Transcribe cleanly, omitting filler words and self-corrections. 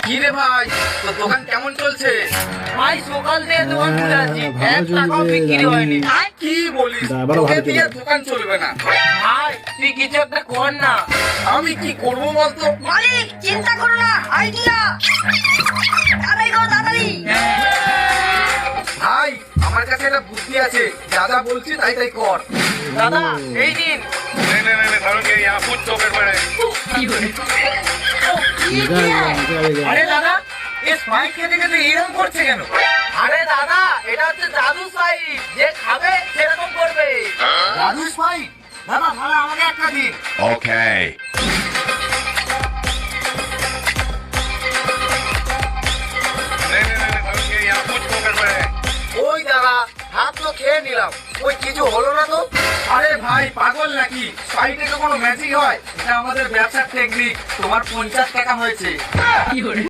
কি রে ভাই, তোর দোকান কেমন চলছে? ভাই সকাল থেকে দোকান খুলে আছি, এক টাকাও বিক্রি হয়নি। কি বলিস? এবারও তোকে ভালো দিয়ে চলবে। দোকান চলবে না। ভাই তুই কিছু একটা কর না। আমি কি করবো বলতো? মালিক চিন্তা করো না, আইডিয়া তাড়াতাড়ি করো তাড়াতাড়ি। ভাই আমার কাছে একটা বুদ্ধি আছে, যা যা বলছি তাই তাই কর। দাদা এই দিন। আরে দাদা, এই স্পাইট খেতে খেতে এরকম করছে কেন? আরে দাদা এটা হচ্ছে জাদু সাইড, যে খাবে সেরকম করবে। দাদু স্পাইট? দাদা তাহলে আমাকে একটা দিন। Okay. ওই দাদা, হাত তো খেয়ে নিলাম, ওই কিছু হলো না তো? আরে ভাই পাগল নাকি? স্পাইটে তো কোনো ম্যাজিক হয়? এটা আমাদের ব্যবসার টেকনিক। তোমার 50 টাকা হয়েছে।